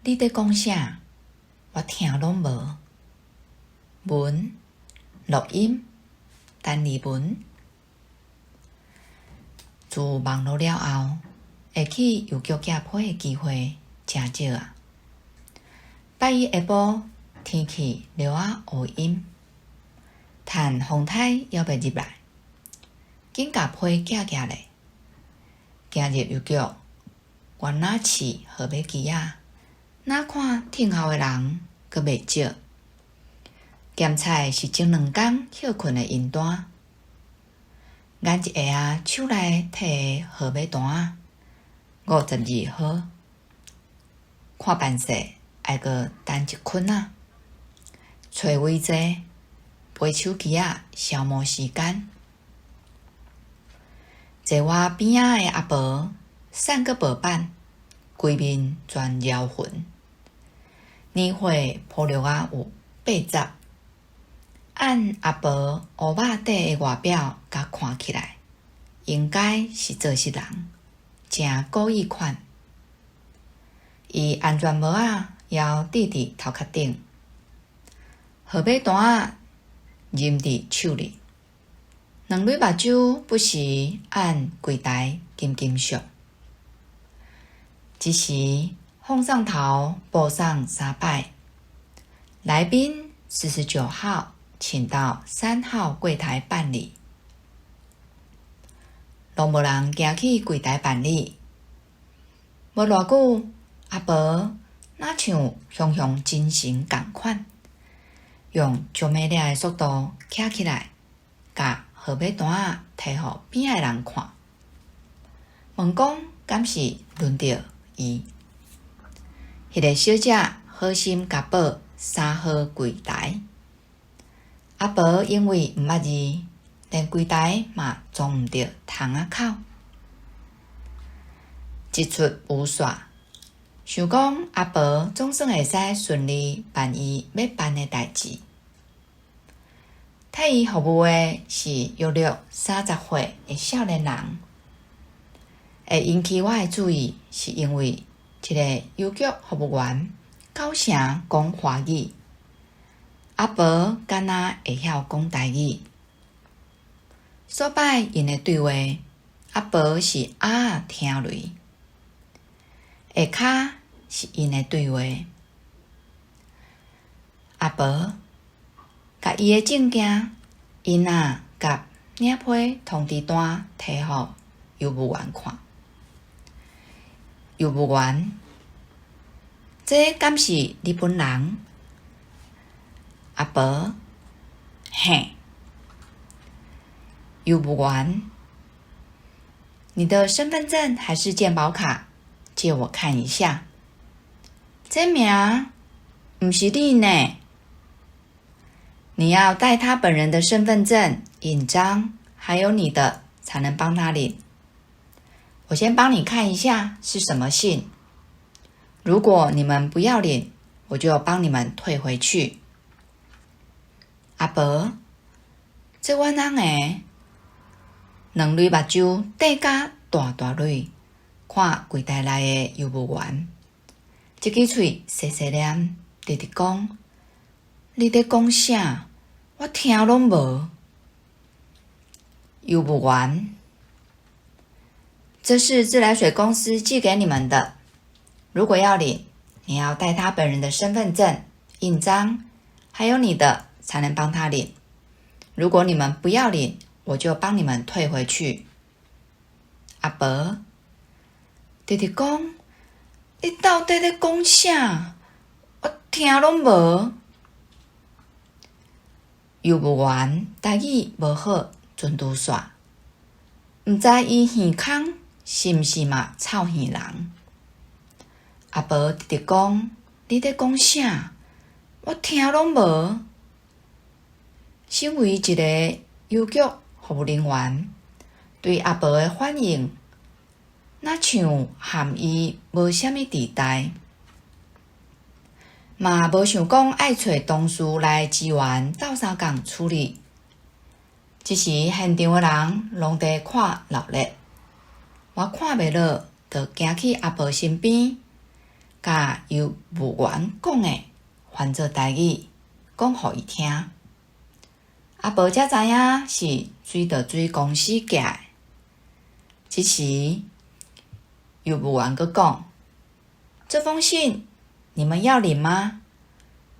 你在讲啥？我听拢无。文录音单字文。自网络了后，会去邮局寄批的机会真少啊。拜一下晡，天气略仔乌阴，趁风台还未入来，紧甲批寄咧。行入邮局，原哪市号码机仔，哪看听候的人阁袂少。检采是前2天休困的因单，眼一下手内摕的号码单52号，看办势还阁等一困仔，找位坐，陪手机仔消磨时间。坐我边仔的阿婆，散个薄板，规面全撩痕，年岁铺略仔有80。按阿婆乌肉底的外表甲看起来，应该是做事人，真故意款。伊安全帽仔还戴伫头壳顶，号码单仔任伫手里，两蕊目睭不时按柜台金金爍。一时风上头报上3摆，来宾49号。请到3号柜台办理，拢无人行去柜台办理。无偌久，阿婆若像熊熊精神共款，用足美丽的速度徛起来，甲号码单摕互边的人看，问讲敢是轮到伊。迄个小姐好心甲报3号柜台。阿婆因为毋捌字，连柜台嘛装毋着窗仔口，一出无煞。想讲阿婆总算会使顺利办伊要办的代志。替伊服务的是约略30岁的少年人，会引起我的注意，是因为一个邮局服务员高声讲华语。阿婆敢若会晓讲台语，所摆因的对话，阿婆是仔听雷，下骹是因的对话。阿婆甲伊的证件、因仔甲领批通知单摕互邮务员看。邮务员，这敢是你本人？阿婆，嘿。邮务员，你的身份证还是健保卡？借我看一下。这名不是你呢。你要带他本人的身份证、印章，还有你的，才能帮他领。我先帮你看一下是什么信。如果你们不要领，我就帮你们退回去。阿婆，这阮翁诶，两蕊目睭瞪甲大大蕊，看柜台内的邮务员，一支喙细细念，直直讲：你在讲啥？我听拢无。邮务员，这是自来水公司寄给你们的，如果要领，你要带他本人的身份证、印章，还有你的。才能帮他领。如果你们不要领，我就帮你们退回去。阿婆，直直讲，你到底在讲啥？我听拢无。邮务员台语无好，准拄煞，毋知伊耳孔是毋是嘛臭耳人。阿婆直直讲，你在讲啥？我听拢无。身为一个邮局服务人员，对阿婆的反应，若像含伊无啥物期待，嘛无想讲爱找同事来支援斗相共处理。这时现场的人拢在看闹热，我看袂落，就行去阿婆身边，甲游务员讲诶翻做台语，讲互伊听。无才知影是水道水公司寄诶。这时，游务员佫讲：“这封信你们要领吗？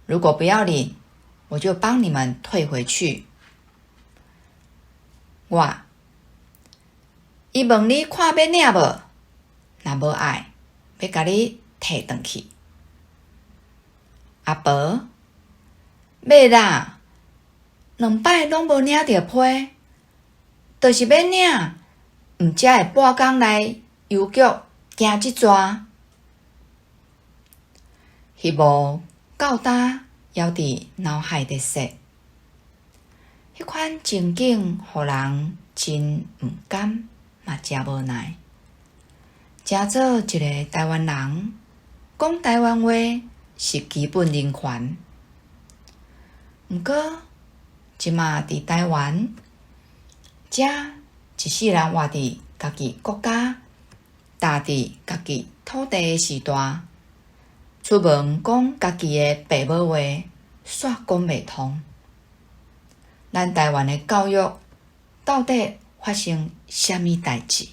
如果不要领，我就帮你们退回去。”伊问你看要领无？若无爱，要甲你摕转去。无，要啦，2摆拢无领着批，就是要领，毋才会半工来邮局寄即逝。迄幕狗胆犹伫脑海里说，迄款情景，互人真毋甘，嘛真无奈。诚做一个台湾人，讲台湾话是基本人权。毋过，即马伫台湾，遮一世人活伫家己国家，踏伫家己土地诶时代，出门讲家己诶爸母话，煞讲袂通。咱台湾诶教育到底发生啥物代志？